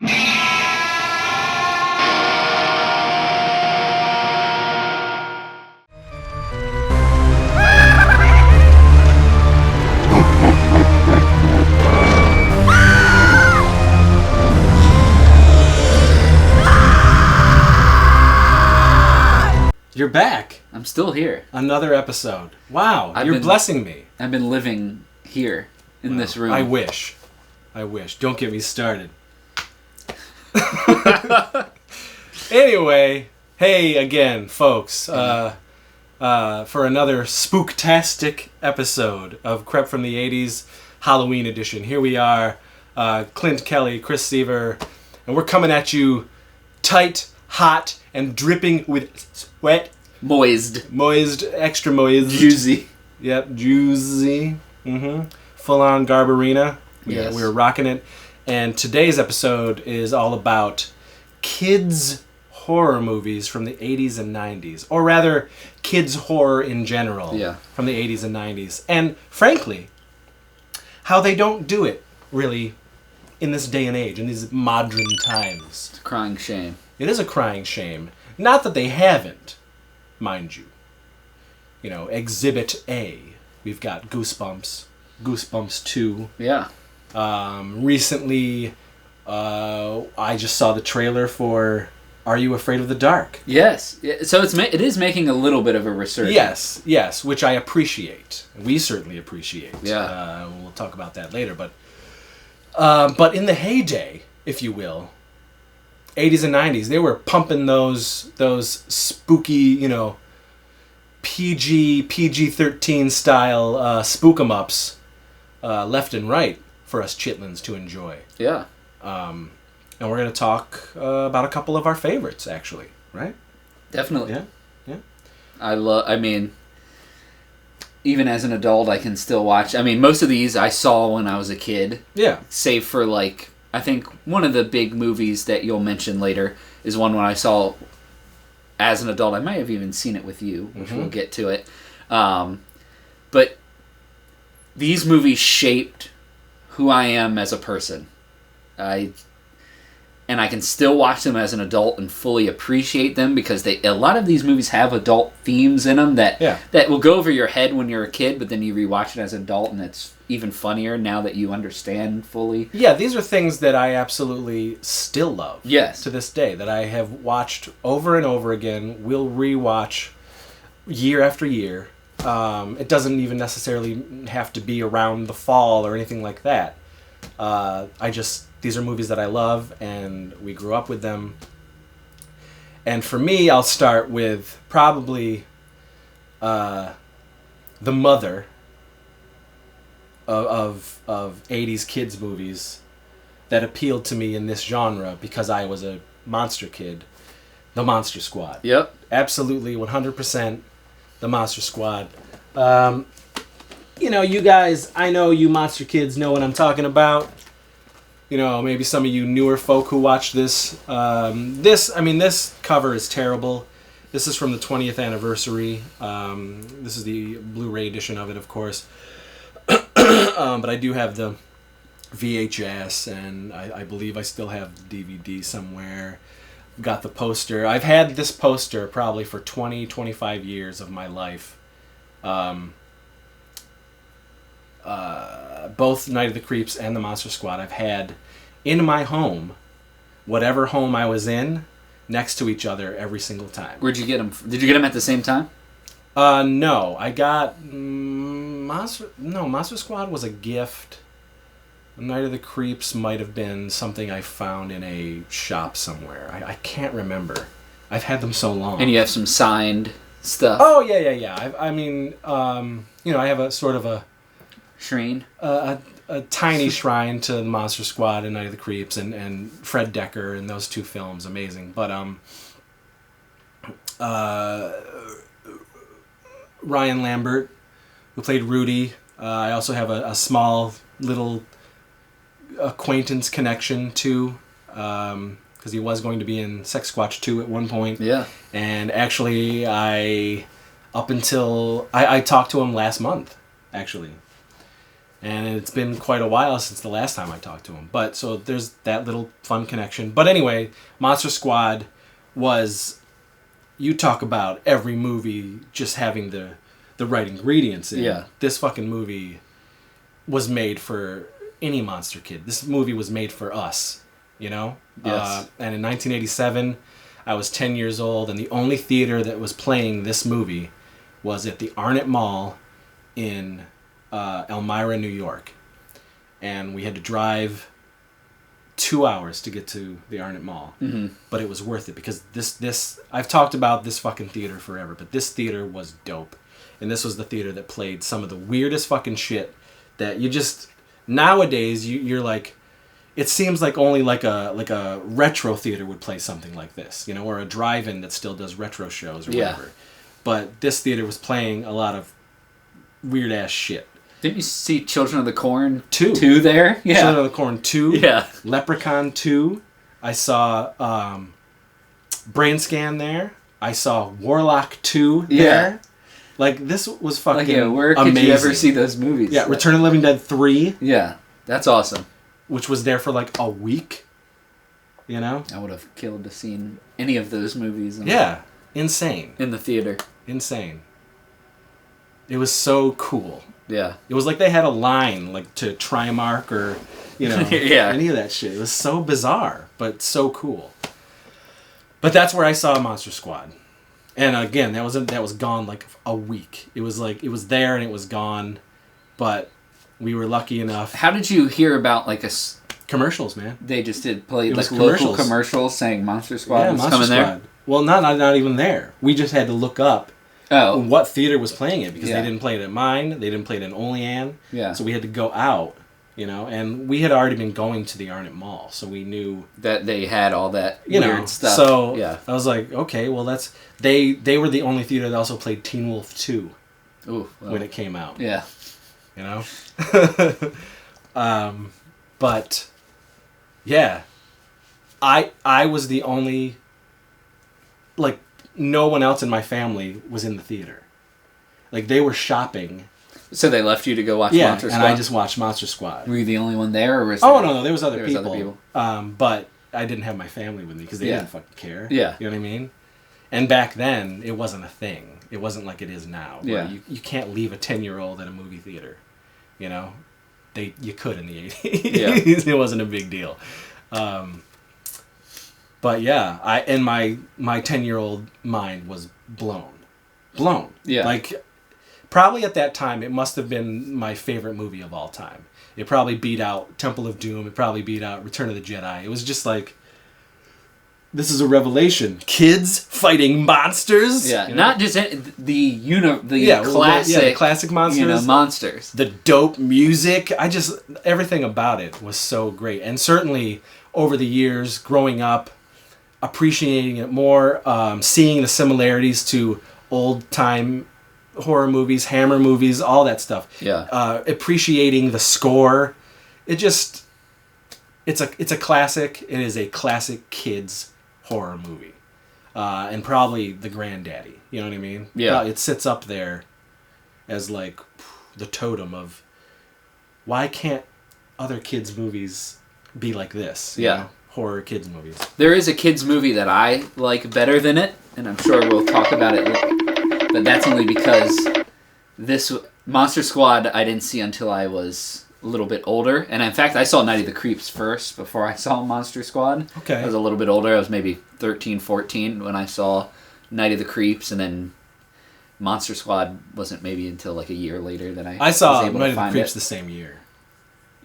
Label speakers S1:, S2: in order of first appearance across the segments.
S1: You're back.
S2: I'm still here.
S1: Another episode. Wow, you're blessing me.
S2: I've been living here in this room.
S1: I wish. Don't get me started. Anyway, hey again, folks, for another spooktastic episode of Crept from the 80s Halloween edition. Here we are, Clint, Kelly, Chris Seaver, and we're coming at you tight, hot, and dripping with sweat.
S2: Moist,
S1: extra moist.
S2: juicy.
S1: Yep, juicy. Full on Garbarina.
S2: Yes.
S1: We're rocking it. And today's episode is all about kids' horror movies from the 80s and 90s. Or rather, kids' horror in general from the 80s and 90s. And frankly, how they don't do it, really, in this day and age, in these modern times.
S2: It's a crying shame.
S1: It is a crying shame. Not that they haven't, mind you. You know, Exhibit A. We've got Goosebumps. Goosebumps 2.
S2: Yeah.
S1: Recently, I just saw the trailer for Are You Afraid of the Dark?
S2: Yes. So it is making a little bit of a resurgence.
S1: Yes, which I appreciate. We certainly appreciate.
S2: Yeah.
S1: We'll talk about that later. But in the heyday, if you will, 80s and 90s, they were pumping those spooky, you know, PG-13 style spook 'em ups left and right for us chitlins to enjoy.
S2: Yeah.
S1: And we're going to talk about a couple of our favorites, actually, right?
S2: Definitely.
S1: Yeah.
S2: I mean, even as an adult, I can still watch. I mean, most of these I saw when I was a kid.
S1: Yeah.
S2: Save for, like, I think one of the big movies that you'll mention later is one when I saw as an adult. I might have even seen it with you, which we'll get to it. But these movies shaped who I am as a person. And I can still watch them as an adult and fully appreciate them because a lot of these movies have adult themes in them that will go over your head when you're a kid, but then you rewatch it as an adult and it's even funnier now that you understand fully.
S1: Yeah, these are things that I absolutely still love.
S2: Yes.
S1: To this day, that I have watched over and over again, will rewatch year after year. It doesn't even necessarily have to be around the fall or anything like that. These are movies that I love, and we grew up with them. And for me, I'll start with probably the mother of 80s kids movies that appealed to me in this genre because I was a monster kid. The Monster Squad.
S2: Yep.
S1: Absolutely, 100% the Monster Squad. You know, you guys, I know you monster kids know what I'm talking about. You know, maybe some of you newer folk who watch this. This cover is terrible. This is from the 20th anniversary. This is the Blu-ray edition of it, of course. But I do have the VHS, and I believe I still have the DVD somewhere. Got the poster. I've had this poster probably for 20, 25 years of my life. Both Night of the Creeps and the Monster Squad I've had in my home, whatever home I was in, next to each other every single time.
S2: Where'd you get them? Did you get them at the same time?
S1: No. I got Monster Squad was a gift. Night of the Creeps might have been something I found in a shop somewhere. I can't remember. I've had them so long.
S2: And you have some signed stuff.
S1: Oh, yeah. I have a sort of a
S2: shrine,
S1: a tiny shrine to the Monster Squad and Night of the Creeps and Fred Decker and those two films, amazing. But Ryan Lambert, who played Rudy. I also have a small little acquaintance connection to, because he was going to be in Sex Squatch 2 at one point.
S2: Yeah.
S1: And actually, I talked to him last month, actually. And it's been quite a while since the last time I talked to him. But so there's that little fun connection. But anyway, Monster Squad was, you talk about every movie just having the right ingredients in.
S2: Yeah.
S1: This fucking movie was made for any monster kid. This movie was made for us, you know?
S2: Yes.
S1: And in 1987, I was 10 years old, and the only theater that was playing this movie was at the Arnett Mall in Elmira, New York. And we had to drive 2 hours to get to the Arnett Mall.
S2: Mm-hmm.
S1: But it was worth it because this I've talked about this fucking theater forever, but this theater was dope. And this was the theater that played some of the weirdest fucking shit that you just, nowadays you're like, it seems like only like a retro theater would play something like this, you know, or a drive-in that still does retro shows or whatever. But this theater was playing a lot of weird ass shit.
S2: Didn't you see Children of the Corn
S1: 2?
S2: 2 there? Yeah.
S1: Children of the Corn 2.
S2: Yeah.
S1: Leprechaun 2. I saw Brain Scan there. I saw Warlock 2 there.
S2: Yeah.
S1: Like, this was fucking
S2: Like, yeah, where could
S1: amazing.
S2: you ever see those movies?
S1: Yeah, Return of the Living Dead 3.
S2: Yeah, that's awesome.
S1: Which was there for like a week. You know?
S2: I would have killed to seen any of those movies.
S1: Insane.
S2: In the theater.
S1: Insane. It was so cool.
S2: Yeah.
S1: It was like they had a line, like, to Trimark or, you know,
S2: Yeah.
S1: any of that shit. It was so bizarre, but so cool. But that's where I saw Monster Squad. And again, that was gone like a week. It was like, it was there and it was gone, but we were lucky enough.
S2: How did you hear about, like,
S1: commercials, man.
S2: They just play
S1: It was
S2: like local
S1: commercials.
S2: commercials saying Monster Squad
S1: Yeah,
S2: was
S1: Monster
S2: coming
S1: Squad.
S2: there?
S1: Well, not even there. We just had to look up what theater was playing it because they didn't play it at mine. They didn't play it in Olean.
S2: Yeah.
S1: So we had to go out, you know, and we had already been going to the Arnett Mall, so we knew
S2: that they had all that
S1: weird
S2: stuff.
S1: So
S2: yeah.
S1: I was like, okay, well that's they were the only theater that also played Teen Wolf 2 when it came out.
S2: Yeah.
S1: You know? But yeah. I was the only, like, no one else in my family was in the theater. Like, they were shopping.
S2: So they left you to go watch Monster Squad?
S1: And I just watched Monster Squad.
S2: Were you the only one there? Or was
S1: No, there was other
S2: there
S1: people.
S2: Was other people.
S1: But I didn't have my family with me because they didn't fucking care.
S2: Yeah.
S1: You know what I mean? And back then, it wasn't a thing. It wasn't like it is now.
S2: Yeah.
S1: You can't leave a 10-year-old at a movie theater. You know? You could in the 80s. It wasn't a big deal. But yeah, my 10-year-old mind was blown.
S2: Yeah.
S1: Like, probably at that time, it must have been my favorite movie of all time. It probably beat out Temple of Doom. It probably beat out Return of the Jedi. It was just like, this is a revelation. Kids fighting monsters.
S2: Yeah,
S1: you know?
S2: not just classic.
S1: The classic monsters.
S2: You know, monsters.
S1: The dope music. Everything about it was so great. And certainly over the years, growing up, appreciating it more, seeing the similarities to old time horror movies, Hammer movies, all that stuff.
S2: Yeah.
S1: Appreciating the score. It's a classic. It is a classic kids horror movie. And probably the granddaddy. You know what I mean?
S2: Yeah.
S1: It sits up there as like the totem of why can't other kids movies be like this? You know? Horror kids movies.
S2: There is a kids movie that I like better than it, and I'm sure we'll talk about it, but that's only because this Monster Squad I didn't see until I was a little bit older, and in fact I saw Night of the Creeps first before I saw Monster Squad.
S1: Okay.
S2: I was a little bit older. I was maybe 13, 14 when I saw Night of the Creeps, and then Monster Squad wasn't maybe until like a year later that I
S1: saw
S2: was able
S1: Night
S2: to
S1: of the
S2: find
S1: Creeps
S2: it.
S1: the same year.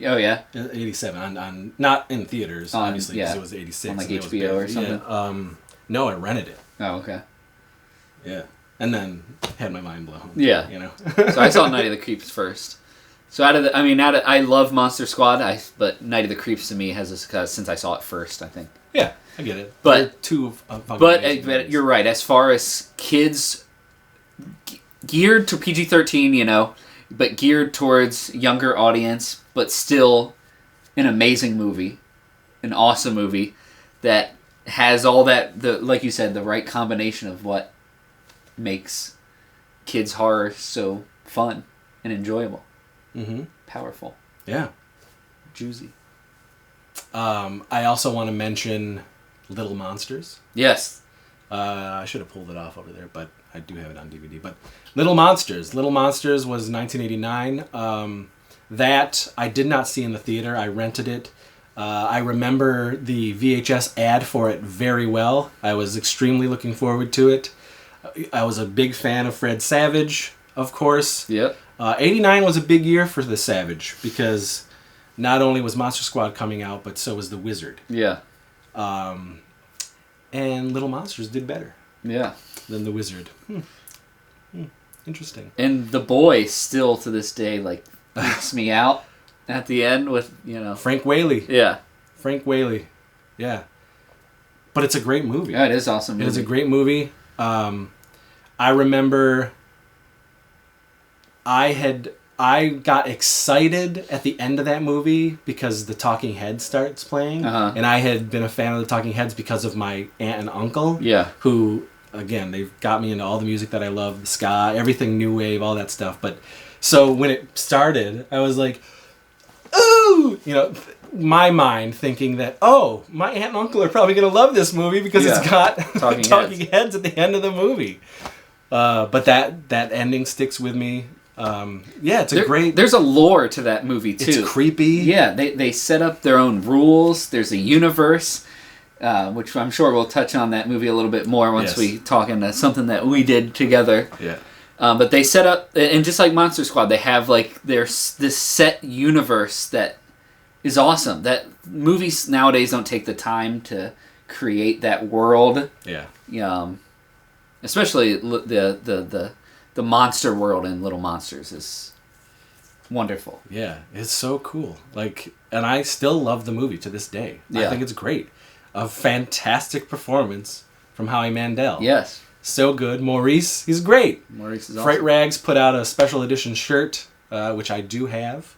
S2: Oh yeah,
S1: 87 on not in theaters obviously because it was 86
S2: on like
S1: and it was
S2: HBO or something.
S1: Yeah, no, I rented it.
S2: Oh okay.
S1: Yeah, and then had my mind blown.
S2: Yeah,
S1: you know.
S2: So I saw Night of the Creeps first. So I love Monster Squad. But Night of the Creeps to me has this since I saw it first. I think.
S1: Yeah, I get it.
S2: But
S1: but
S2: you're right. As far as kids, geared to PG-13, you know, but geared towards younger audience, but still an amazing movie, an awesome movie that has all that, like you said, the right combination of what makes kids horror so fun and enjoyable.
S1: Mm-hmm.
S2: Powerful.
S1: Yeah.
S2: Juicy.
S1: I also want to mention Little Monsters.
S2: Yes.
S1: I should have pulled it off over there, but I do have it on DVD. But Little Monsters. Little Monsters was 1989. That I did not see in the theater. I rented it. I remember the VHS ad for it very well. I was extremely looking forward to it. I was a big fan of Fred Savage, of course.
S2: Yep.
S1: 89 was a big year for the Savage because not only was Monster Squad coming out, but so was The Wizard.
S2: Yeah.
S1: And Little Monsters did better.
S2: Yeah.
S1: Than The Wizard. Interesting.
S2: And the boy still to this day like freaks me out at the end with,
S1: Frank Whaley.
S2: Yeah.
S1: Frank Whaley. Yeah. But it's a great movie.
S2: Yeah, it is awesome.
S1: It is a great movie. I remember I got excited at the end of that movie because the Talking Heads starts playing.
S2: Uh-huh.
S1: And I had been a fan of the Talking Heads because of my aunt and uncle.
S2: Yeah.
S1: Who, again, they've got me into all the music that I love, the ska, everything new wave, all that stuff. But so when it started, I was like, ooh! My mind thinking that, my aunt and uncle are probably going to love this movie because it's got talking heads at the end of the movie. But that ending sticks with me. It's a great...
S2: There's a lore to that movie, too.
S1: It's creepy.
S2: Yeah, they set up their own rules. There's a universe, which I'm sure we'll touch on that movie a little bit more once we talk into something that we did together.
S1: Yeah.
S2: But they set up... And just like Monster Squad, they have this set universe that is awesome. That movies nowadays don't take the time to create that world.
S1: Yeah.
S2: Especially the monster world in Little Monsters is wonderful.
S1: Yeah, it's so cool. And I still love the movie to this day.
S2: Yeah.
S1: I think it's great. A fantastic performance from Howie Mandel.
S2: Yes.
S1: So good. Maurice, he's great.
S2: Maurice is awesome.
S1: Fright Rags put out a special edition shirt, which I do have.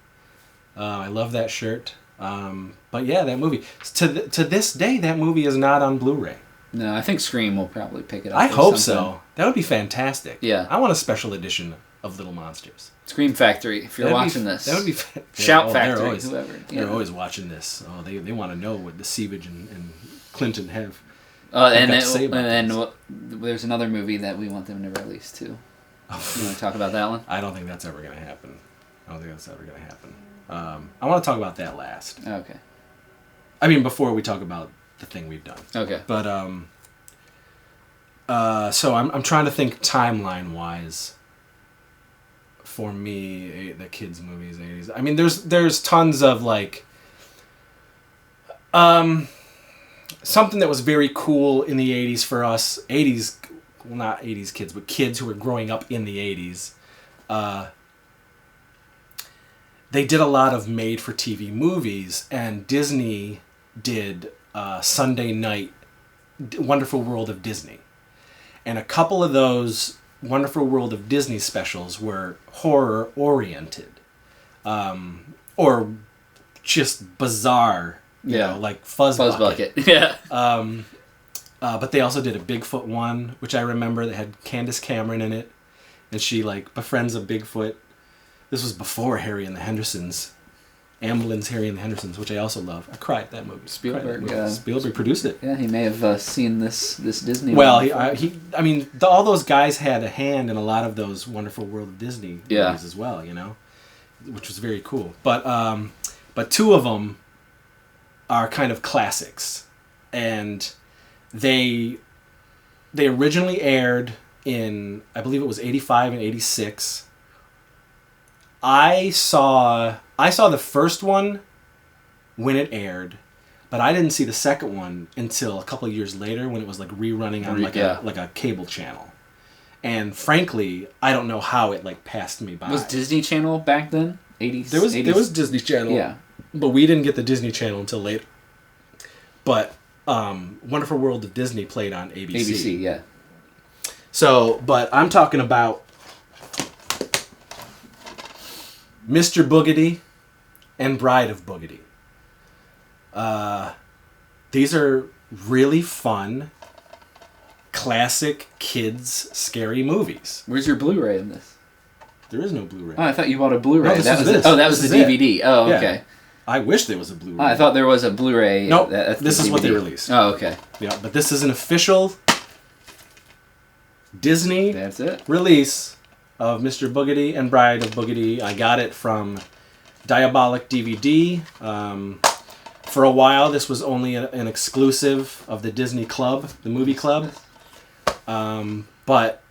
S1: I love that shirt. But yeah, that movie. To this day, that movie is not on Blu-ray.
S2: No, I think Scream will probably pick it up.
S1: I hope so. That would be fantastic.
S2: Yeah.
S1: I want a special edition of Little Monsters.
S2: Scream Factory, if you're watching this.
S1: That would be...
S2: Shout Factory, whoever.
S1: They're always watching this. Oh, they want to know what the Sievage and Clinton have.
S2: There's another movie that we want them to release, too. You want to talk about that one?
S1: I don't think that's ever going to happen. I want to talk about that last.
S2: Okay.
S1: I mean, before we talk about the thing we've done.
S2: Okay.
S1: But so I'm trying to think timeline wise. For me, the kids' movies, 80s. I mean, there's tons of something that was very cool in the 80s for us. 80s, well, not 80s kids, but kids who were growing up in the 80s. They did a lot of made-for-TV movies, and Disney did Sunday night Wonderful World of Disney. And a couple of those Wonderful World of Disney specials were horror-oriented. Or just bizarre, like Fuzz Bucket.
S2: Yeah.
S1: But they also did a Bigfoot one, which I remember that had Candace Cameron in it. And she befriends a Bigfoot. This was before Harry and the Hendersons. Amblin's Harry and the Hendersons, which I also love. I cried at that movie. Spielberg produced it.
S2: Yeah, he may have seen this Disney.
S1: Well, all those guys had a hand in a lot of those Wonderful World of Disney movies as well, which was very cool. But two of them are kind of classics, and they originally aired in, I believe it was 85 and 86. I saw the first one when it aired, but I didn't see the second one until a couple of years later when it was rerunning on a cable channel. And frankly, I don't know how it passed me by.
S2: Was Disney Channel back then? 80s?
S1: There was Disney Channel.
S2: Yeah.
S1: But we didn't get the Disney Channel until later. But Wonderful World of Disney played on ABC.
S2: ABC, yeah.
S1: So, but I'm talking about Mr. Boogedy and Bride of Boogedy. These are really fun, classic kids scary movies.
S2: Where's your Blu-ray in this?
S1: There is no Blu-ray.
S2: Oh, I thought you bought a Blu-ray.
S1: No,
S2: that was the
S1: This is
S2: DVD. Oh,
S1: Yeah.
S2: okay.
S1: I wish there was a Blu-ray.
S2: Oh, I thought there was a Blu-ray.
S1: Nope,
S2: That's
S1: this
S2: the
S1: is what they
S2: DVD.
S1: released.
S2: Oh, okay.
S1: Yeah, but this is an official Disney
S2: That's it.
S1: release of Mr. Boogedy and Bride of Boogedy. I got it from Diabolic DVD. For a while, this was only an exclusive of the Disney Club, the movie club. But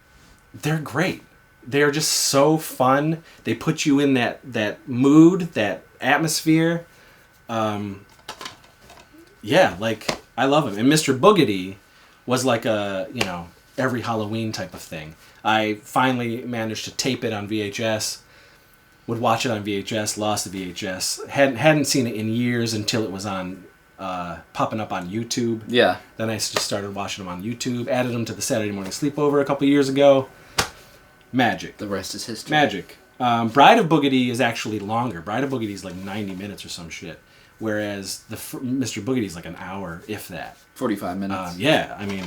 S1: they're great. They're just so fun. They put you in that mood, that atmosphere. Yeah, like, I love them. And Mr. Boogedy was like a, every Halloween type of thing. I finally managed to tape it on VHS. Would watch it on VHS, lost the VHS. Hadn't seen it in years until it was on popping up on YouTube.
S2: Yeah.
S1: Then I just started watching them on YouTube. Added them to the Saturday Morning Sleepover a couple years ago. Magic.
S2: The rest is history.
S1: Magic. Bride of Boogedy is actually longer. Bride of Boogedy is like 90 minutes or some shit. Whereas Mr. Boogedy is like an hour, if that.
S2: 45 minutes.
S1: Yeah, I mean...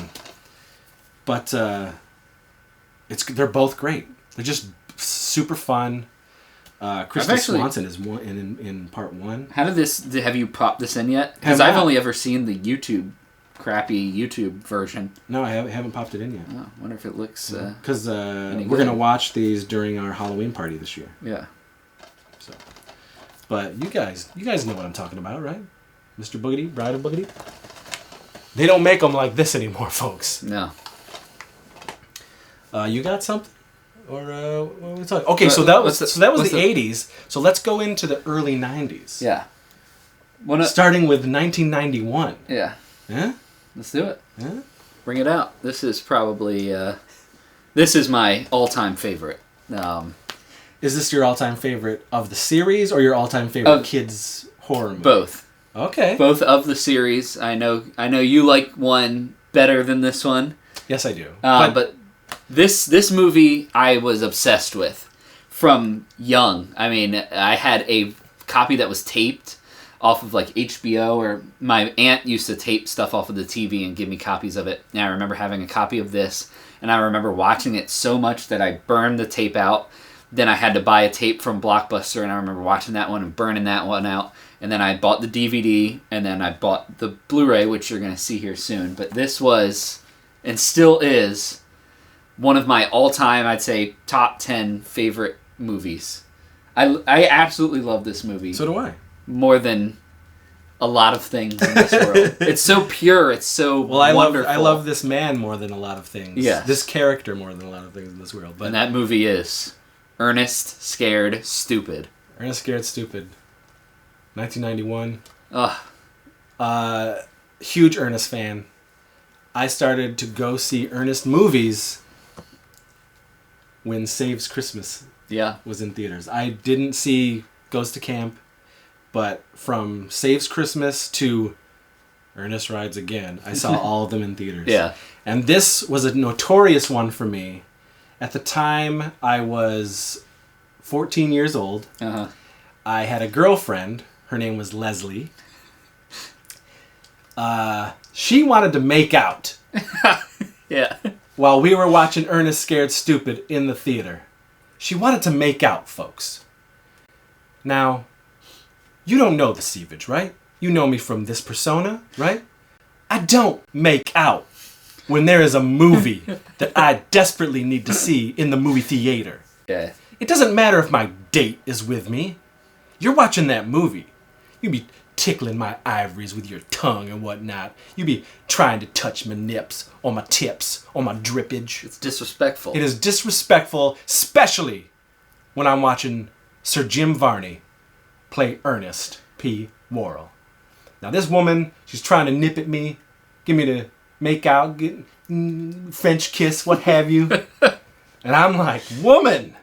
S1: But they're both great. They're just super fun. Kristen Swanson is in part 1.
S2: Have you popped this in yet? Because I've only ever seen the crappy YouTube version.
S1: No, I haven't popped it in yet.
S2: Oh, I wonder if it looks...
S1: Because we're going to watch these during our Halloween party this year.
S2: Yeah.
S1: So, but you guys know what I'm talking about, right? Mr. Boogedy, Bride of Boogedy? They don't make them like this anymore, folks.
S2: No.
S1: You got something? Or what are we talking? Okay, so that was the 80s. So let's go into the early 90s.
S2: Yeah.
S1: Starting with 1991.
S2: Yeah.
S1: Yeah?
S2: Let's do it.
S1: Yeah?
S2: Bring it out. This is probably this is my all-time favorite.
S1: Is this your all-time favorite of the series or your all-time favorite kids horror movie?
S2: Both.
S1: Okay.
S2: Both of the series. I know you like one better than this one.
S1: Yes, I do.
S2: But this movie I was obsessed with from young. I mean, I had a copy that was taped off of like HBO, or my aunt used to tape stuff off of the TV and give me copies of it. And I remember having a copy of this, and I remember watching it so much that I burned the tape out. Then I had to buy a tape from Blockbuster, and I remember watching that one and burning that one out. And then I bought the DVD, and then I bought the Blu-ray, which you're going to see here soon. But this was, and still is, one of my all-time, I'd say, top 10 favorite movies. I absolutely love this movie.
S1: So do I.
S2: More than a lot of things in this world. It's so pure. It's so wonderful.
S1: I love this man more than a lot of things.
S2: Yes.
S1: This character more than a lot of things in this world. But
S2: and that movie is Ernest, Scared, Stupid.
S1: Ernest, Scared, Stupid. 1991.
S2: Ugh.
S1: Huge Ernest fan. I started to go see Ernest movies when Saves Christmas was in theaters. I didn't see Goes to Camp, but from Saves Christmas to Ernest Rides Again, I saw all of them in theaters.
S2: Yeah.
S1: And this was a notorious one for me. At the time, I was 14 years old.
S2: Uh-huh.
S1: I had a girlfriend. Her name was Leslie. She wanted to make out.
S2: Yeah.
S1: While we were watching Ernest Scared Stupid in the theater. She wanted to make out, folks. Now, you don't know the Sievage, right? You know me from this persona, right? I don't make out when there is a movie that I desperately need to see in the movie theater.
S2: Yeah.
S1: It doesn't matter if my date is with me. You're watching that movie. You be tickling my ivories with your tongue and whatnot. You be trying to touch my nips or my tips or my drippage.
S2: It's disrespectful.
S1: It is disrespectful, especially when I'm watching Sir Jim Varney play Ernest P. Worrell. Now this woman, she's trying to nip at me, get me to make out, get French kiss, what have you. And I'm like, woman,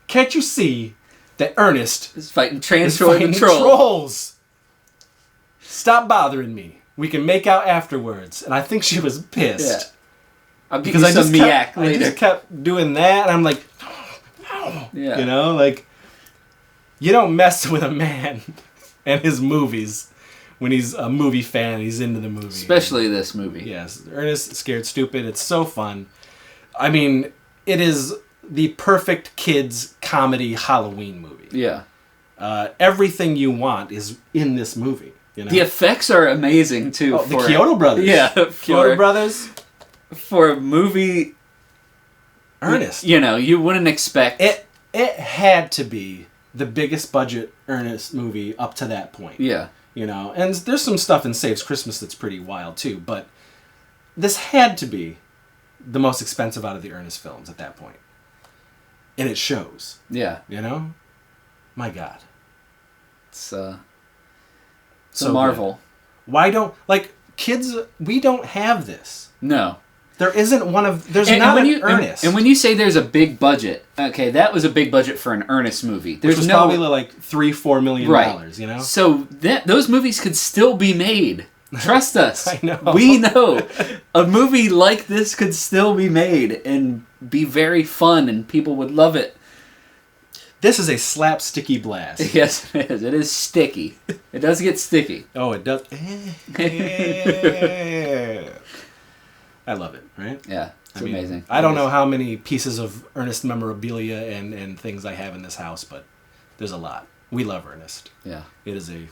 S1: can't you see that Ernest
S2: is fighting
S1: is fighting trolls? Stop bothering me. We can make out afterwards. And I think she was pissed.
S2: Yeah. I'll give you some miak later.
S1: I just kept doing that, and I'm like, oh.
S2: Yeah.
S1: You know, like, you don't mess with a man and his movies when he's a movie fan, he's into the movie.
S2: Especially this movie.
S1: Yes. Ernest Scared Stupid. It's so fun. I mean, it is the perfect kids comedy Halloween movie.
S2: Yeah.
S1: Everything you want is in this movie. You know?
S2: The effects are amazing too.
S1: The Kyoto Brothers.
S2: Yeah,
S1: Kyoto Brothers.
S2: For a movie,
S1: Ernest.
S2: You know, you wouldn't expect
S1: it. It had to be the biggest budget Ernest movie up to that point.
S2: Yeah.
S1: You know, and there's some stuff in Saves Christmas that's pretty wild too, but this had to be the most expensive out of the Ernest films at that point. And it shows.
S2: Yeah.
S1: You know? My God.
S2: It's a marvel.
S1: Good. Why don't, like, kids, we don't have this.
S2: No.
S1: There isn't one of, there's not an Ernest.
S2: And when you say there's a big budget, okay, that was a big budget for an Ernest movie.
S1: Which was probably like $3-4 million, you know?
S2: So those movies could still be made. Trust us.
S1: I know.
S2: We know. A movie like this could still be made and be very fun and people would love it.
S1: This is a slapsticky blast.
S2: Yes, it is. It is sticky. It does get sticky.
S1: Oh, it does. I love it, right?
S2: Yeah, it's amazing.
S1: I don't know how many pieces of Ernest memorabilia and things I have in this house, but there's a lot. We love Ernest.
S2: Yeah.
S1: It is a...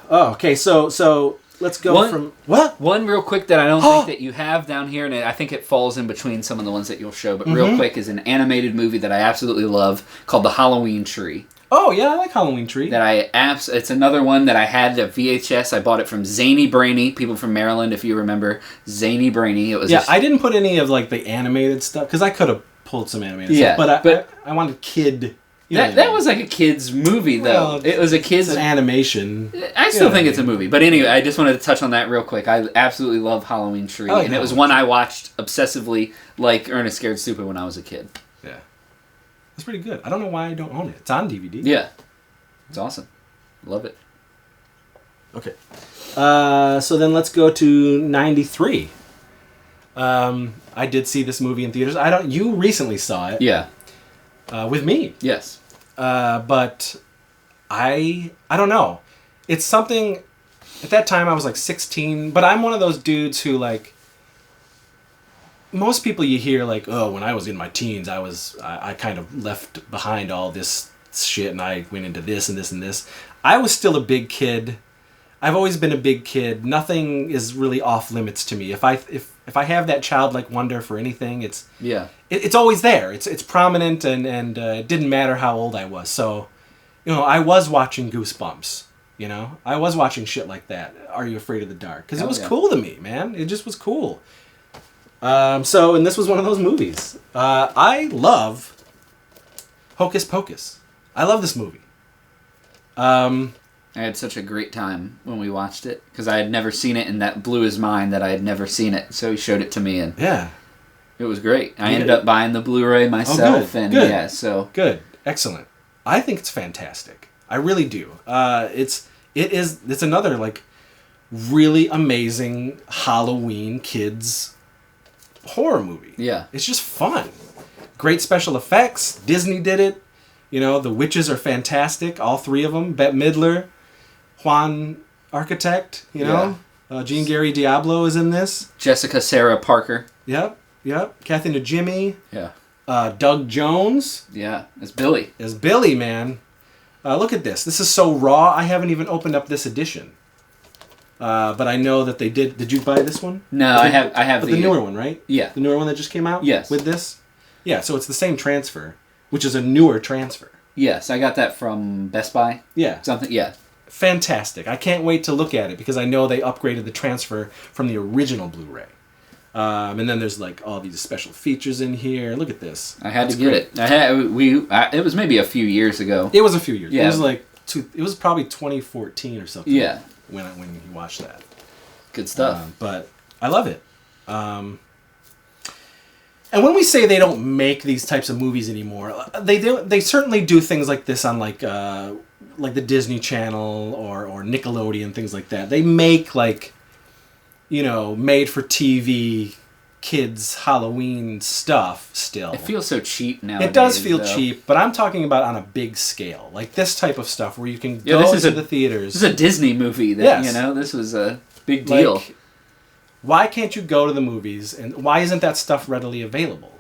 S1: okay, so let's go from... What?
S2: One real quick that I don't think that you have down here, and I think it falls in between some of the ones that you'll show, but real quick is an animated movie that I absolutely love called The Halloween Tree.
S1: Oh, yeah, I like Halloween Tree.
S2: It's another one that I had the VHS. I bought it from Zany Brainy, people from Maryland, if you remember. Zany Brainy. It was
S1: I didn't put any of like the animated stuff, because I could have pulled some animated stuff, but I wanted kid...
S2: That was like a kid's movie, though.
S1: Well,
S2: it was a kid's...
S1: It's an animation.
S2: I still think it's a movie. But anyway, I just wanted to touch on that real quick. I absolutely love Halloween Tree. And it was one I watched obsessively like Ernest Scared Stupid when I was a kid.
S1: Yeah. It's pretty good. I don't know why I don't own it. It's on DVD.
S2: Yeah. It's awesome. Love it.
S1: Okay. So then let's go to 93. I did see this movie in theaters. You recently saw it.
S2: Yeah.
S1: With me.
S2: Yes.
S1: But I don't know. It's something... At that time, I was like 16, but I'm one of those dudes who, like... Most people you hear, like, oh, when I was in my teens, I kind of left behind all this shit, and I went into this and this and this. I was still a big kid. I've always been a big kid. Nothing is really off limits to me. If I have that childlike wonder for anything, it's always there. It's prominent, and it didn't matter how old I was. So, I was watching Goosebumps. I was watching shit like that. Are You Afraid of the Dark? Because it was cool to me, man. It just was cool. And this was one of those movies. I love Hocus Pocus. I love this movie.
S2: I had such a great time when we watched it because I had never seen it, and that blew his mind that I had never seen it. So he showed it to me, and it was great. I ended up buying the Blu-ray myself,
S1: good, excellent. I think it's fantastic. I really do. It's another like really amazing Halloween kids horror movie.
S2: Yeah,
S1: it's just fun. Great special effects. Disney did it. The witches are fantastic. All three of them. Bette Midler, Juan Architect. Jean Gary Diablo is in this.
S2: Jessica Sarah Parker.
S1: Yep. Kathy Najimy.
S2: Yeah.
S1: Doug Jones.
S2: Yeah, as Billy.
S1: As Billy, man. Look at this. This is so raw. I haven't even opened up this edition. But I know that they did. Did you buy this one?
S2: No, I have
S1: the newer one, right?
S2: Yeah.
S1: The newer one that just came out?
S2: Yes.
S1: With this? Yeah, so it's the same transfer, which is a newer transfer.
S2: Yes, I got that from Best Buy.
S1: Yeah.
S2: Something, yeah.
S1: Fantastic. I can't wait to look at it because I know they upgraded the transfer from the original Blu-ray. And then there's like all these special features in here. Look at this.
S2: I had to get it. It was maybe a few years ago.
S1: It was a few years.
S2: Yeah.
S1: It was probably 2014 or something.
S2: Yeah.
S1: When you watch that.
S2: Good stuff.
S1: But I love it. And when we say they don't make these types of movies anymore, they certainly do things like this on like the Disney Channel or Nickelodeon, things like that. They make made for TV kids Halloween stuff still.
S2: It feels so cheap now.
S1: It does feel cheap, but I'm talking about on a big scale. Like this type of stuff where you can go to the theaters.
S2: This is a Disney movie that, this was a big deal.
S1: Why can't you go to the movies, and why isn't that stuff readily available?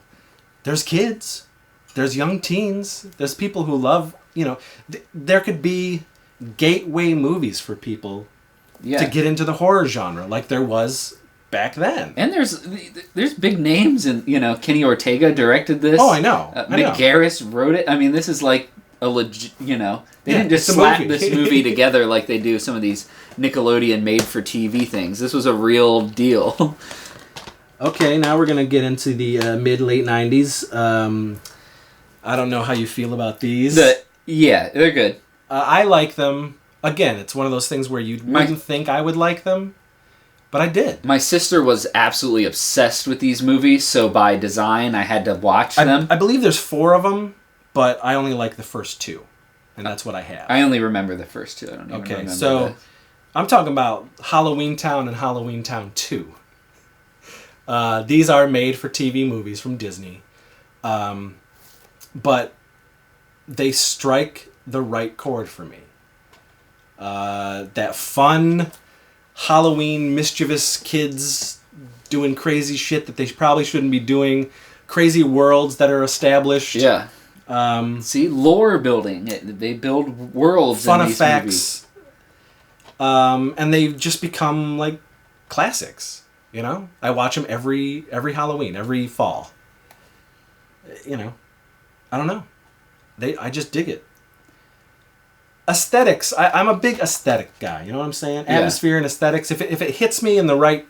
S1: There's kids. There's young teens. There's people who love, there could be gateway movies for people to get into the horror genre like there was back then.
S2: And there's big names, and Kenny Ortega directed this.
S1: Oh, I know.
S2: Mick Garris wrote it. I mean, this is like a legit, they didn't just slap this movie together like they do some of these Nickelodeon made-for-TV things. This was a real deal.
S1: Okay, now we're going to get into the mid-late 90s. I don't know how you feel about these.
S2: Yeah, they're good.
S1: I like them. Again, it's one of those things where you wouldn't think I would like them, but I did.
S2: My sister was absolutely obsessed with these movies, so by design, I had to watch them.
S1: I believe there's 4 of them, but I only like the first 2, and that's what I have.
S2: I only remember the first 2. I don't even remember.
S1: So I'm talking about Halloween Town and Halloween Town 2. These are made-for-TV movies from Disney. But they strike the right chord for me. That fun, Halloween, mischievous kids doing crazy shit that they probably shouldn't be doing. Crazy worlds that are established.
S2: Yeah. See, lore building. They build worlds
S1: fun
S2: in these
S1: effects. Movies. And they've just become, like, classics. I watch them every Halloween, every fall. I don't know. I just dig it. Aesthetics. I'm a big aesthetic guy. You know what I'm saying?
S2: Yeah.
S1: Atmosphere and aesthetics. If it hits me in the right,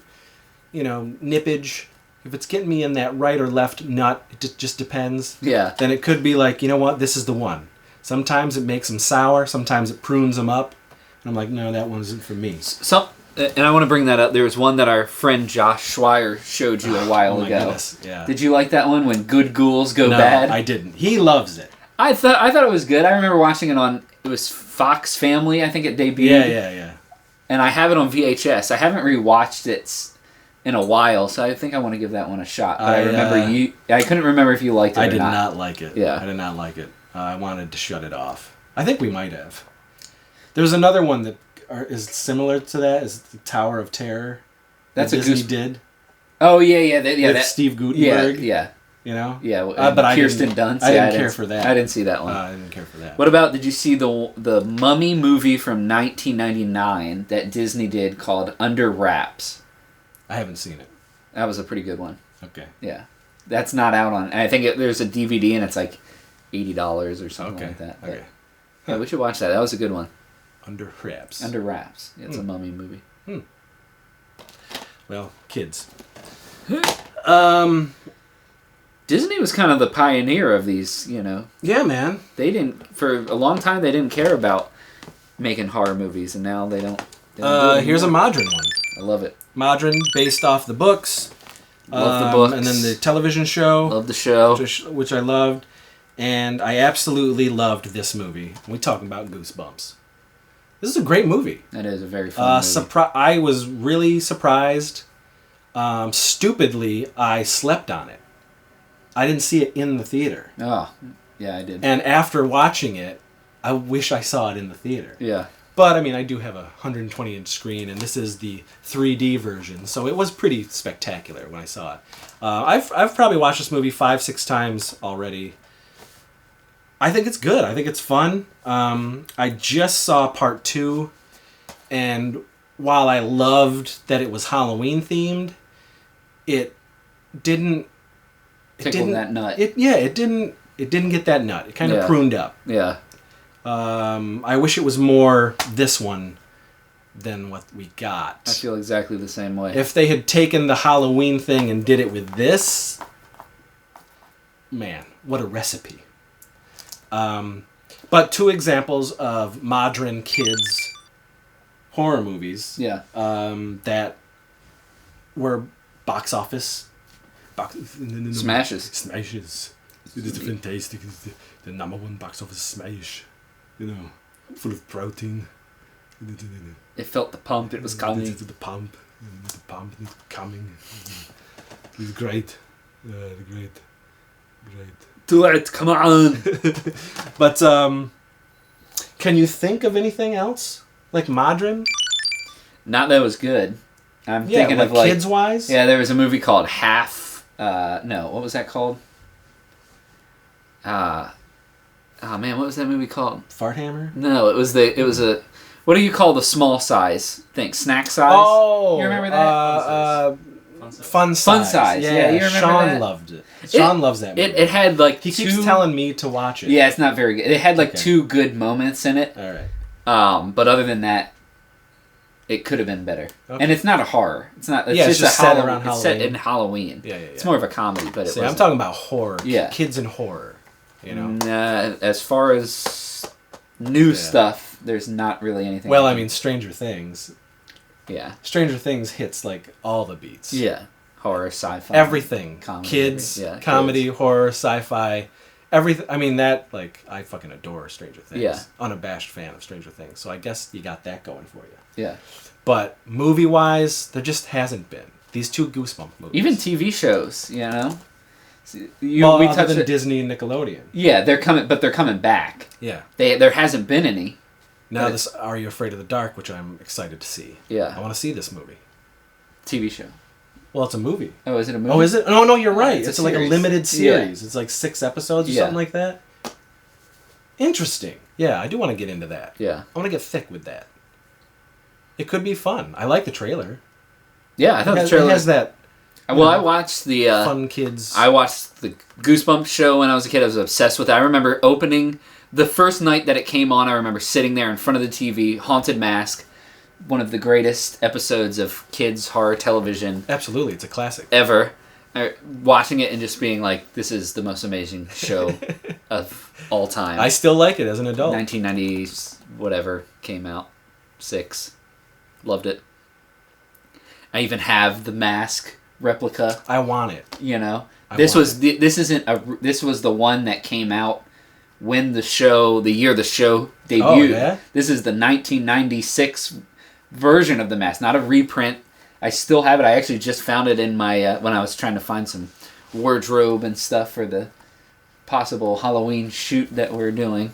S1: nippage, if it's getting me in that right or left nut, it just depends.
S2: Yeah.
S1: Then it could be like, you know what? This is the one. Sometimes it makes them sour. Sometimes it prunes them up. And I'm like, no, that one isn't for me.
S2: And I want to bring that up. There was one that our friend Josh Schweier showed you a while ago.
S1: Goodness. Yeah.
S2: Did you like that one, When Good Ghouls Go
S1: No,
S2: Bad?
S1: I didn't. He loves it.
S2: I thought it was good. I remember watching it on, it was Fox Family, I think it debuted.
S1: Yeah.
S2: And I have it on VHS. I haven't rewatched it in a while, so I think I want to give that one a shot. But I remember I couldn't remember if you liked it or not.
S1: I did not like it.
S2: Yeah.
S1: I did not like it. I wanted to shut it off. I think we might have. There's another one that is similar to that, is the Tower of Terror.
S2: That's
S1: that
S2: a
S1: Disney did.
S2: Oh, yeah. With
S1: Steve Guttenberg.
S2: Yeah.
S1: Yeah,
S2: but Kirsten Dunst.
S1: I didn't care for that.
S2: I didn't see that one.
S1: I didn't care for that.
S2: What about, did you see the Mummy movie from 1999 that Disney did called Under Wraps?
S1: I haven't seen it.
S2: That was a pretty good one.
S1: Okay.
S2: Yeah. That's not out on... I think there's a DVD and it's like $80 or something like that.
S1: Okay.
S2: Yeah, we should watch that. That was a good one.
S1: Under Wraps.
S2: Under Wraps. It's a mummy movie.
S1: Well, kids.
S2: Disney was kind of the pioneer of these,
S1: Yeah, man.
S2: They didn't... For a long time, they didn't care about making horror movies, and now they don't do it
S1: Here's a
S2: anymore.
S1: modern one.
S2: I love it.
S1: Modern, based off the books.
S2: Love the books.
S1: And then the television show.
S2: Love the show.
S1: Which I loved. And I absolutely loved this movie. We're talking about Goosebumps. This is a great movie.
S2: That is a very fun movie.
S1: I was really surprised. Stupidly, I slept on it. I didn't see it in the theater.
S2: Oh, yeah, I did.
S1: And after watching it, I wish I saw it in the theater.
S2: Yeah.
S1: But, I mean, I do have a 120-inch screen, and this is the 3D version, so it was pretty spectacular when I saw it. I've probably watched this movie 5-6 times already. I think it's good. I think it's fun. I just saw part 2, and while I loved that it was Halloween-themed, it didn't...
S2: Tickled that nut.
S1: It didn't get that nut. It kind of pruned up.
S2: Yeah.
S1: I wish it was more this one than what we got.
S2: I feel exactly the same way.
S1: If they had taken the Halloween thing and did it with this, man, what a recipe. But 2 examples of modern kids horror movies.
S2: Yeah.
S1: That were box office.
S2: Smashes.
S1: Smashes. It is fantastic. It's the number 1 box office smash. Full of protein.
S2: It felt the pump. It was coming.
S1: The pump. The pump is coming. It's great. Great.
S2: Do it. Come on.
S1: But, can you think of anything else? Like modern?
S2: Not that it was good. I'm thinking
S1: like
S2: of like
S1: kids wise.
S2: Yeah, there was a movie called Half. No, what was that called? Oh man, what was that movie called?
S1: Fart Hammer?
S2: No, it was a. What do you call the small size thing? Snack size?
S1: Oh,
S2: you remember that?
S1: Fun size.
S2: Fun size. Yeah, you remember
S1: Sean
S2: that?
S1: loved it. Sean loves that movie.
S2: It had like
S1: he keeps telling me to watch it.
S2: Yeah, it's not very good. It had like 2 good moments in it.
S1: All right.
S2: But other than that, it could have been better. Okay. And it's not a horror. It's not. It's
S1: it's
S2: just
S1: set around Halloween.
S2: It's set in Halloween.
S1: Yeah.
S2: It's more of a comedy, but
S1: I'm talking about horror.
S2: Yeah.
S1: Kids in horror. You know.
S2: As far as new stuff, there's not really anything.
S1: Well, I mean, Stranger Things.
S2: Yeah.
S1: Stranger Things hits like all the beats.
S2: Yeah. Horror, sci-fi.
S1: Everything.
S2: Comedy,
S1: kids, comedy, horror, sci-fi. Everything. I mean, I fucking adore Stranger Things.
S2: Yeah.
S1: Unabashed fan of Stranger Things. So I guess you got that going for you.
S2: Yeah.
S1: But movie-wise, there just hasn't been. These 2 Goosebumps movies.
S2: Even TV shows, you know?
S1: Other than Disney and Nickelodeon.
S2: Yeah, they're coming back.
S1: Yeah.
S2: There hasn't been any.
S1: Now this Are You Afraid of the Dark, which I'm excited to see.
S2: Yeah.
S1: I want to see this movie.
S2: TV show.
S1: Well, it's a movie.
S2: Oh, is it a movie?
S1: Oh, is it? No, you're right.
S2: It's
S1: like a limited series.
S2: Yeah.
S1: It's like 6 episodes or something like that. Interesting. Yeah, I do want to get into that.
S2: Yeah.
S1: I want to get thick with that. It could be fun. I like the trailer.
S2: Yeah, I thought the trailer...
S1: It has that...
S2: Well, I watched the...
S1: fun kids...
S2: I watched the Goosebumps show when I was a kid. I was obsessed with it. I remember opening... The first night that it came on, I remember sitting there in front of the TV, Haunted Mask, one of the greatest episodes of kids' horror television...
S1: Absolutely, it's a classic.
S2: ...ever. Watching it and just being like, this is the most amazing show of all time.
S1: I still like it as an adult.
S2: 1990, whatever, came out. 6. Loved it. I even have the mask replica.
S1: I want it.
S2: You know, this was the one that came out when the year the show debuted.
S1: Oh, yeah?
S2: This is the 1996 version of the mask, not a reprint. I still have it. I actually just found it in my when I was trying to find some wardrobe and stuff for the possible Halloween shoot that we're doing.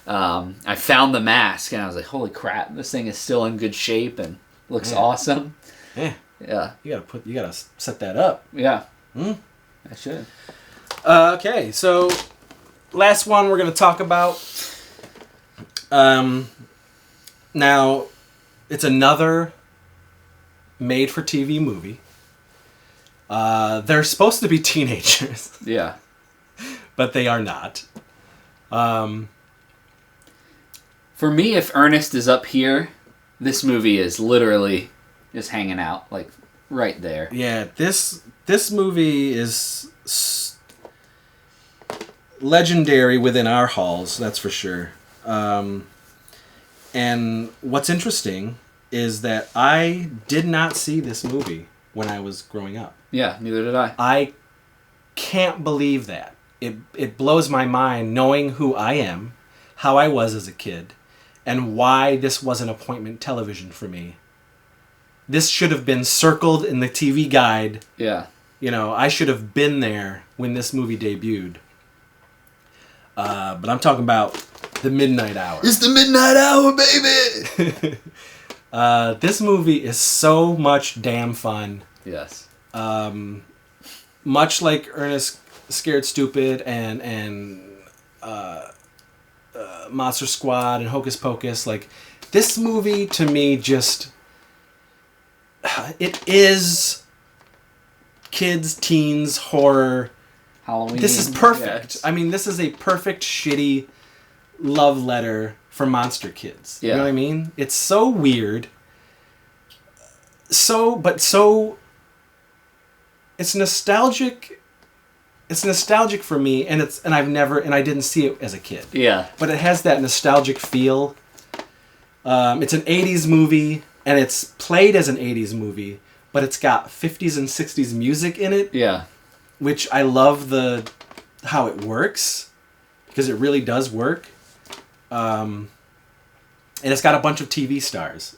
S2: I found the mask and I was like, "Holy crap! This thing is still in good shape and looks awesome." Yeah.
S1: You gotta set that up.
S2: Yeah. I should.
S1: Okay, so last one we're gonna talk about. Now, it's another made-for-TV movie. They're supposed to be teenagers.
S2: Yeah.
S1: But they are not.
S2: For me, if Ernest is up here, this movie is literally just hanging out, like, right there.
S1: Yeah, this movie is legendary within our halls, that's for sure. And what's interesting is that I did not see this movie when I was growing up.
S2: Yeah, neither did I.
S1: I can't believe that. It blows my mind knowing who I am, how I was as a kid, and why this wasn't appointment television for me. This should have been circled in the TV guide.
S2: Yeah.
S1: You know, I should have been there when this movie debuted. But I'm talking about The Midnight Hour.
S2: It's the Midnight Hour, baby!
S1: This movie is so much damn fun.
S2: Yes.
S1: Much like Ernest Scared Stupid and Monster Squad and Hocus Pocus, like, this movie to me just... It is kids, teens, horror.
S2: Halloween.
S1: This is perfect.
S2: Yes.
S1: I mean, this is a perfect shitty love letter for monster kids.
S2: Yeah.
S1: You know what I mean? It's so weird. It's nostalgic. It's nostalgic for me, and I didn't see it as a kid.
S2: Yeah.
S1: But it has that nostalgic feel. It's an 80s movie, and it's played as an 80s movie, but it's got 50s and 60s music in it.
S2: Yeah.
S1: Which I love how it works, because it really does work. And it's got a bunch of TV stars,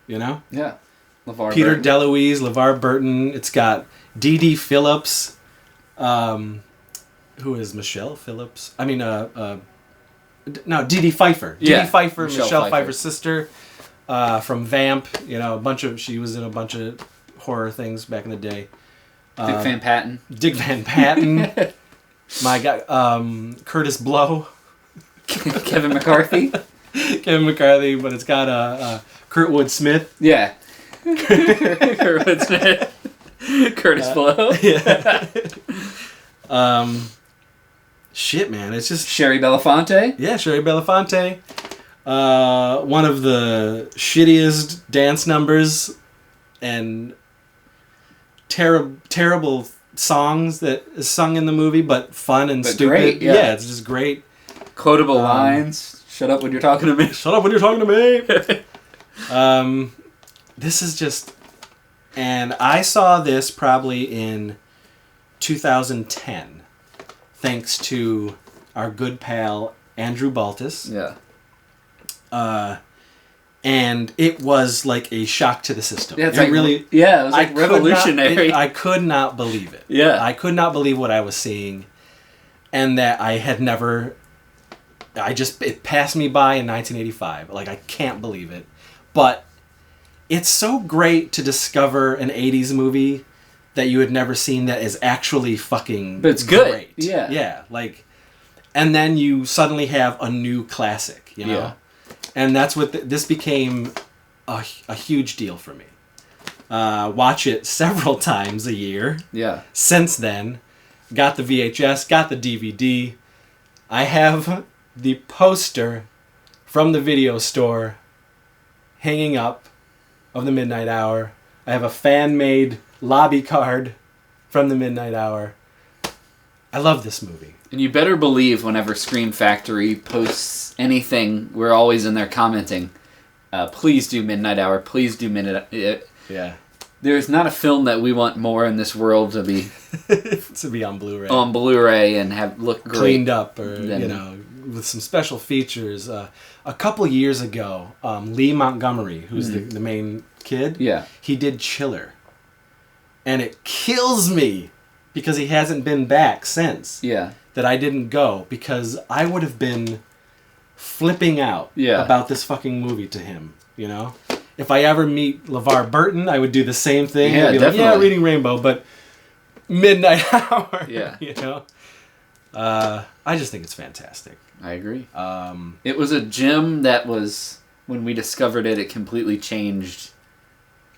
S1: you know?
S2: Yeah.
S1: Peter DeLuise, LeVar Burton. It's got Dee Phillips. Who is Michelle Phillips? I mean, Dee Pfeiffer.
S2: Yeah.
S1: Dee Pfeiffer, Michelle
S2: Pfeiffer.
S1: Pfeiffer's sister, from Vamp. You know, she was in a bunch of horror things back in the day.
S2: Dick Van Patten.
S1: Dick Van Patten. My guy, Curtis Blow.
S2: Kevin McCarthy.
S1: Kevin McCarthy, but it's got Kurtwood Smith.
S2: Yeah. Kurtwood Smith. Curtis Blow.
S1: Yeah. Shit, man. It's just...
S2: Sherry Belafonte.
S1: Yeah, Sherry Belafonte. One of the shittiest dance numbers and terrible songs that is sung in the movie, but fun and stupid.
S2: Great, yeah.
S1: Yeah, it's just great.
S2: Quotable lines. Shut up when you're talking to me.
S1: Shut up when you're talking to me. This is just... And I saw this probably in 2010, thanks to our good pal Andrew Baltus.
S2: Yeah.
S1: And it was like a shock to the system.
S2: Yeah, it's
S1: it
S2: like,
S1: really.
S2: Yeah, it was like revolutionary.
S1: I could not believe it.
S2: Yeah.
S1: I could not believe what I was seeing, and that I had never. It passed me by in 1985. Like, I can't believe it, but it's so great to discover an 80s movie that you had never seen that is actually fucking.
S2: But it's good.
S1: Great.
S2: Yeah.
S1: Yeah. Like, and then you suddenly have a new classic. You know.
S2: Yeah.
S1: And that's what this became a huge deal for me. Watch it several times a year.
S2: Yeah.
S1: Since then, got the VHS, got the DVD. I have the poster from the video store hanging up of the Midnight Hour. I have a fan-made lobby card from the Midnight Hour. I love this movie.
S2: And you better believe whenever Scream Factory posts anything, we're always in there commenting, please do Midnight Hour, please do Midnight Hour.
S1: Yeah.
S2: There's not a film that we want more in this world to be
S1: to be on Blu-ray.
S2: On Blu-ray and have look great.
S1: Cleaned up, or with some special features. A couple years ago, Lee Montgomery, who's the main kid, he did Chiller. And it kills me because he hasn't been back since. Yeah. That I didn't go, because I would have been flipping out about this fucking movie to him, you know? If I ever meet LeVar Burton, I would do the same thing.
S2: Yeah,
S1: I'd be
S2: definitely.
S1: like, yeah, Reading Rainbow, but Midnight Hour.
S2: Yeah.
S1: You know? I just think it's fantastic.
S2: I agree. It was a gem that was, when we discovered it, it completely changed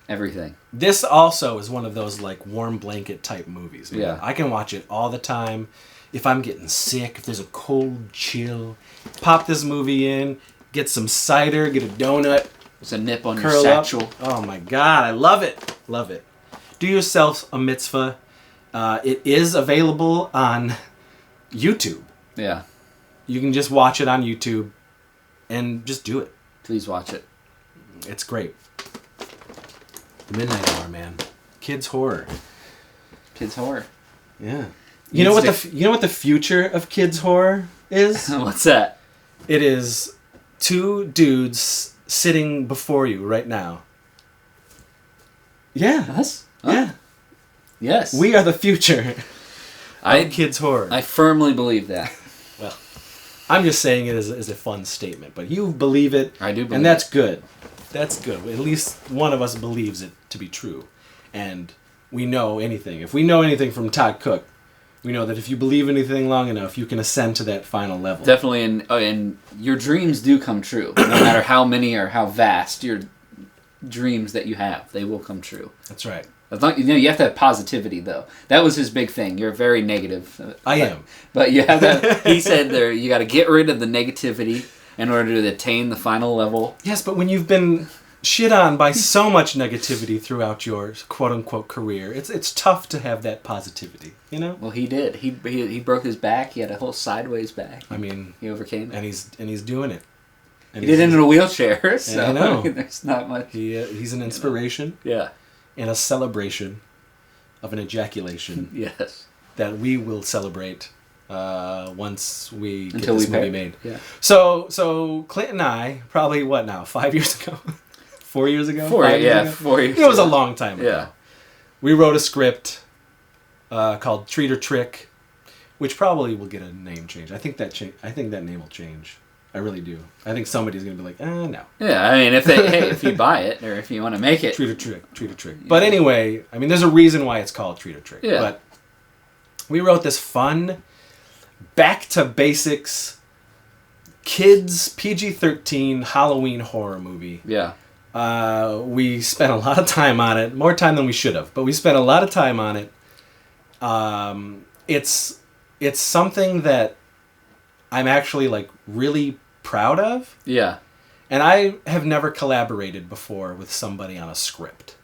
S2: everything.
S1: This also is one of those, like, warm blanket type movies. Man.
S2: Yeah.
S1: I can watch it all the time. If I'm getting sick, if there's a cold chill, pop this movie in, get some cider, get a donut.
S2: There's a nip on your satchel.
S1: Up. Oh my God, I love it. Love it. Do yourself a mitzvah. It is available on YouTube. Yeah. You can just watch it on YouTube and just do it.
S2: Please watch it.
S1: It's great. Midnight Hour, man. Kids horror.
S2: Kids horror.
S1: Yeah. You know what the future of kids horror is?
S2: What's that?
S1: It is two dudes sitting before you right now. Yeah.
S2: Us?
S1: Yeah.
S2: Yes.
S1: We are the future of kids horror.
S2: I firmly believe that.
S1: Well, I'm just saying it as a fun statement, but you believe it.
S2: I do believe it.
S1: And that's good. That's good. At least one of us believes it to be true. And we know anything. If we know anything from Todd Cook, we know that if you believe anything long enough, you can ascend to that final level.
S2: Definitely, and your dreams do come true. No matter how many or how vast your dreams that you have, they will come true.
S1: That's right.
S2: As long, you have to have positivity, though. That was his big thing. You're very negative.
S1: I am.
S2: But you have that. He said you got to get rid of the negativity in order to attain the final level.
S1: Yes, but when you've been shit on by so much negativity throughout your quote-unquote career, it's tough to have that positivity, you know?
S2: Well, he did. He broke his back. He had a whole sideways back.
S1: I mean,
S2: he overcame it.
S1: And he's doing it. And
S2: he did it in a wheelchair, so
S1: I know.
S2: There's not much.
S1: He's an inspiration.
S2: Yeah.
S1: And a celebration of an ejaculation.
S2: Yes.
S1: That we will celebrate once we get
S2: Until
S1: this
S2: we
S1: movie made.
S2: Yeah.
S1: So Clint and I, probably 5 years ago? 4 years ago?
S2: 4 years ago. 4 years
S1: It was a long time ago.
S2: Yeah.
S1: We wrote a script called Treat or Trick, which probably will get a name change. I think that name will change. I really do. I think somebody's gonna be like, no.
S2: Yeah, I mean, if you buy it or if you want to make it,
S1: Treat or trick. Yeah. But anyway, I mean, there's a reason why it's called Treat or Trick.
S2: Yeah.
S1: But we wrote this fun, back to basics, kids PG-13 Halloween horror movie.
S2: Yeah.
S1: We spent a lot of time on it, more time than we should have, but we spent a lot of time on it. It's something that I'm actually like really proud of.
S2: Yeah.
S1: And I have never collaborated before with somebody on a script.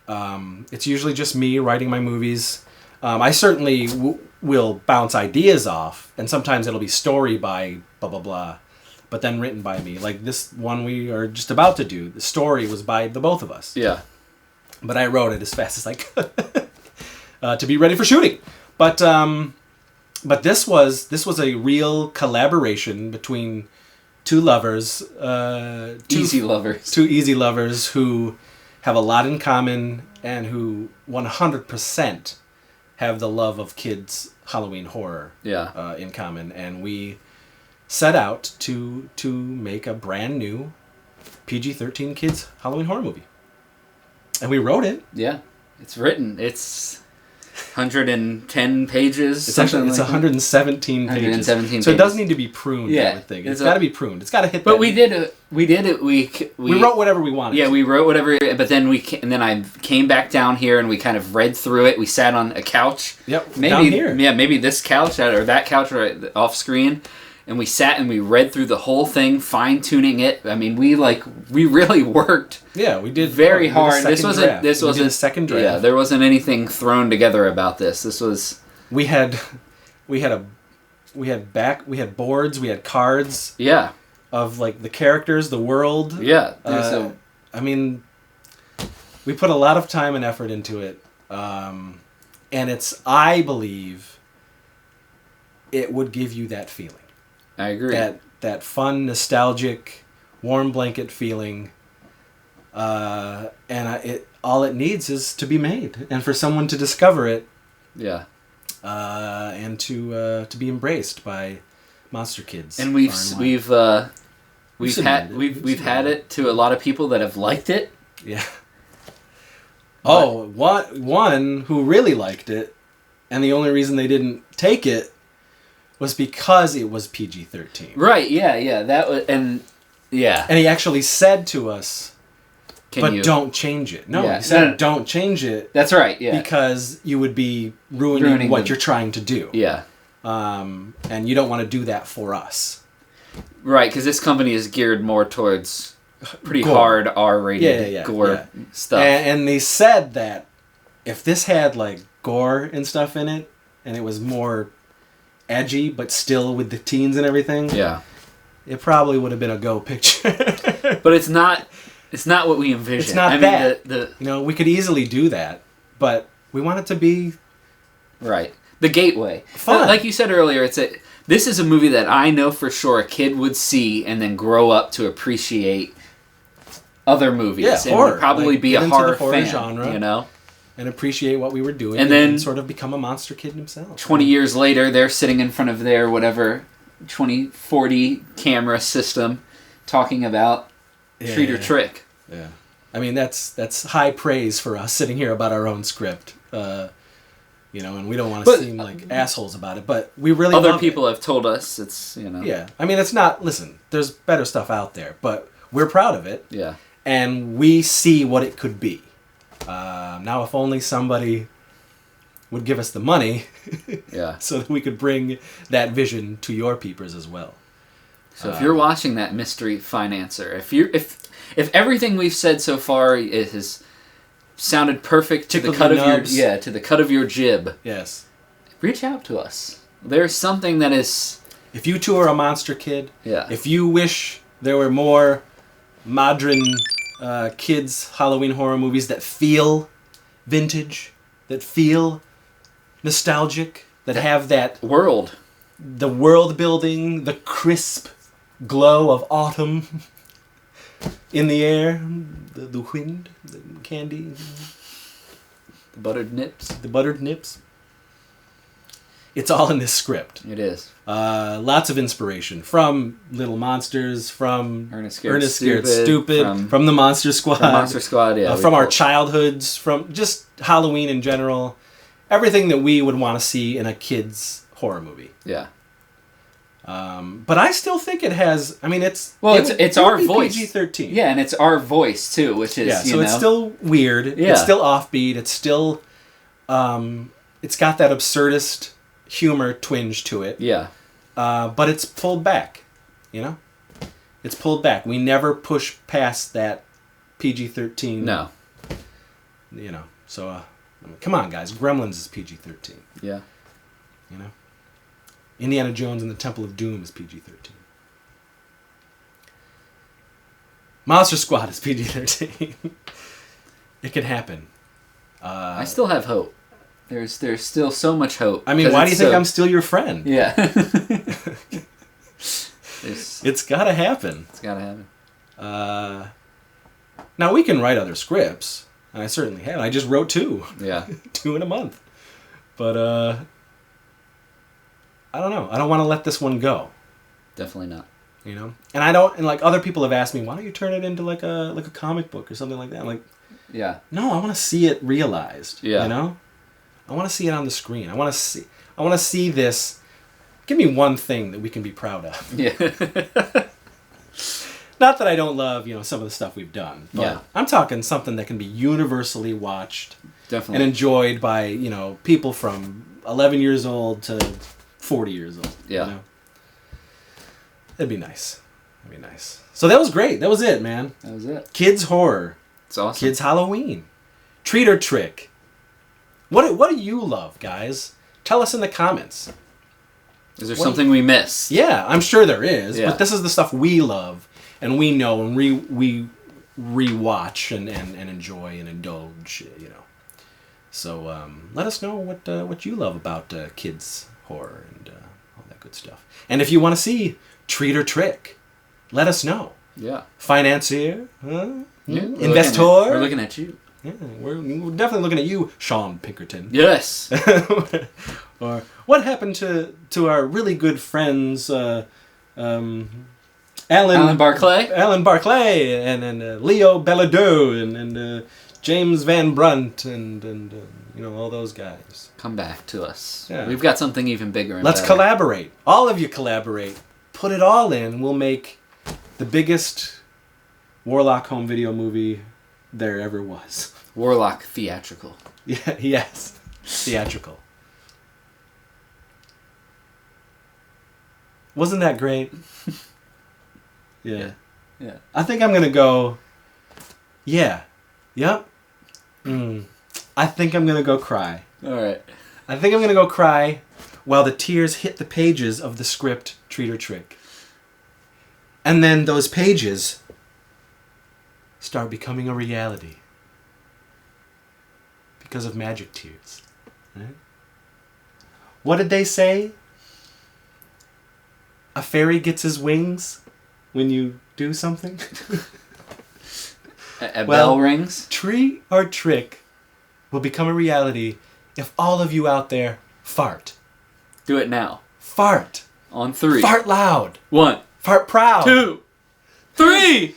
S1: It's usually just me writing my movies. I certainly will bounce ideas off, and sometimes it'll be story by blah blah blah, but then written by me. Like this one we are just about to do, the story was by the both of us.
S2: Yeah.
S1: But I wrote it as fast as I could to be ready for shooting. But this was a real collaboration between two lovers, two easy lovers who have a lot in common and who 100% have the love of kids Halloween horror in common, and we set out to make a brand new PG-13 kids Halloween horror movie. And we wrote it.
S2: Yeah. It's written. It's 110 pages.
S1: It's 117 pages.
S2: 117 pages.
S1: So it does need to be pruned,
S2: yeah,
S1: I would think. It's got to be pruned. It's got to hit that.
S2: But we did it. We
S1: wrote whatever we wanted.
S2: Yeah, we wrote whatever, but then I came back down here and we kind of read through it. We sat on a couch.
S1: Yep,
S2: maybe,
S1: down here.
S2: Yeah, maybe this couch or that couch right off screen. And we sat and we read through the whole thing, fine-tuning it. I mean, we really worked.
S1: Yeah, we did
S2: very hard. This wasn't
S1: a second draft.
S2: Yeah, there wasn't anything thrown together about this. This was
S1: we had boards, we had cards.
S2: Yeah.
S1: Of like the characters, the world.
S2: Yeah.
S1: I mean, we put a lot of time and effort into it, and I believe it would give you that feeling.
S2: I agree.
S1: That fun, nostalgic, warm blanket feeling, all it needs is to be made, and for someone to discover it. Yeah. And to be embraced by monster kids.
S2: And we've had it to a lot of people that have liked it.
S1: Yeah. One who really liked it, and the only reason they didn't take it was because it was PG-13.
S2: Right, yeah, that was, and
S1: he actually said to us, don't change it. No, he said, don't change it.
S2: That's right, yeah.
S1: Because you would be ruining what you're trying to do.
S2: Yeah.
S1: And you don't want to do that for us.
S2: Right, because this company is geared more towards pretty hard R-rated gore stuff.
S1: And they said that if this had like gore and stuff in it, and it was more edgy, but still with the teens and everything, it probably would have been a go picture.
S2: But it's not what we envisioned.
S1: It's not that. We could easily do that, but we want it to be
S2: right. The gateway.
S1: Fun.
S2: Like you said earlier, this is a movie that I know for sure a kid would see and then grow up to appreciate other movies.
S1: Yeah,
S2: and would probably be a horror fan,
S1: genre, and appreciate what we were doing,
S2: and then
S1: sort of become a monster kid himself.
S2: 20 years later, they're sitting in front of their whatever 2040 camera system, talking about Treat or Trick.
S1: Yeah, I mean that's high praise for us sitting here about our own script. And we don't want to seem like assholes about it, but we really
S2: other people have told us it's
S1: Yeah, I mean it's not. Listen, there's better stuff out there, but we're proud of it.
S2: Yeah,
S1: and we see what it could be. Now, if only somebody would give us the money, so that we could bring that vision to your peepers as well.
S2: So if you're watching that mystery financer, if everything we've said so far has sounded perfect to the cut of your jib,
S1: yes,
S2: reach out to us. There's something that is.
S1: If you too are a monster kid,
S2: yeah.
S1: If you wish there were more modern kids Halloween horror movies that feel vintage, that feel nostalgic, that have that
S2: world,
S1: the world building, the crisp glow of autumn in the air, the wind, the candy,
S2: the buttered nips.
S1: It's all in this script.
S2: It is.
S1: Lots of inspiration from Little Monsters, from
S2: Ernest Scared
S1: Stupid, from the Monster Squad.
S2: From Monster Squad, yeah.
S1: From our childhoods, from just Halloween in general. Everything that we would want to see in a kid's horror movie.
S2: Yeah.
S1: But I still think it has. I mean, it's
S2: our voice.
S1: PG-13.
S2: Yeah, and it's our voice too, which is
S1: it's still weird.
S2: Yeah.
S1: It's still offbeat. It's still, it's got that absurdist humor twinge to it.
S2: Yeah.
S1: But it's pulled back. You know, it's pulled back. We never push past that PG-13.
S2: No.
S1: You know, so come on, guys. Gremlins is PG-13.
S2: Yeah.
S1: You know. Indiana Jones and the Temple of Doom is PG-13. Monster Squad is PG-13. It can happen.
S2: I still have hope. There's still so much hope.
S1: I mean, why do you think I'm still your friend?
S2: Yeah.
S1: It's gotta happen.
S2: It's gotta happen.
S1: Now, we can write other scripts, and I certainly have. I just wrote 2.
S2: Yeah.
S1: 2 in a month. But, I don't know. I don't want to let this one go.
S2: Definitely not.
S1: You know? And I don't, and like other people have asked me, why don't you turn it into like a comic book or something like that? I'm like,
S2: yeah.
S1: No, I want to see it realized.
S2: Yeah.
S1: You know? I want to see it on the screen. I want to see this. Give me one thing that we can be proud of.
S2: Yeah.
S1: Not that I don't love, some of the stuff we've done. But
S2: yeah.
S1: I'm talking something that can be universally watched.
S2: Definitely.
S1: And enjoyed by, people from 11 years old to 40 years old.
S2: Yeah.
S1: You know? It'd be nice. So that was great. That was it, man.
S2: That was it.
S1: Kids horror.
S2: It's awesome.
S1: Kids Halloween. Treat or trick. What do you love, guys? Tell us in the comments.
S2: Is there something we missed?
S1: Yeah, I'm sure there is.
S2: Yeah.
S1: But this is the stuff we love and we know and we rewatch and enjoy and indulge, So let us know what you love about kids horror and all that good stuff. And if you want to see Treat or Trick, let us know.
S2: Yeah.
S1: Financier, huh?
S2: Yeah,
S1: Investor.
S2: We're looking at you.
S1: Yeah, we're definitely looking at you, Sean Pinkerton.
S2: Yes.
S1: Or what happened to our really good friends, Alan
S2: Barclay?
S1: Alan Barclay and Leo Belladou and James Van Brunt and all those guys.
S2: Come back to us.
S1: Yeah.
S2: We've got something even bigger and
S1: Let's
S2: better.
S1: collaborate. All of you collaborate. Put it all in. We'll make the biggest Warlock home video movie there ever was.
S2: Warlock theatrical.
S1: Yeah, yes. Theatrical. Wasn't that great? Yeah.
S2: Yeah.
S1: I think I'm going to go, yeah. Yep. I think I'm going to go cry.
S2: All right.
S1: I think I'm going to go cry while the tears hit the pages of the script Treat or Trick. And then those pages start becoming a reality. Because of magic tears. Right? What did they say? A fairy gets his wings when you do something?
S2: A bell rings?
S1: Treat or Trick will become a reality if all of you out there fart.
S2: Do it now.
S1: Fart.
S2: On 3.
S1: Fart loud.
S2: 1.
S1: Fart proud.
S2: 2. 3.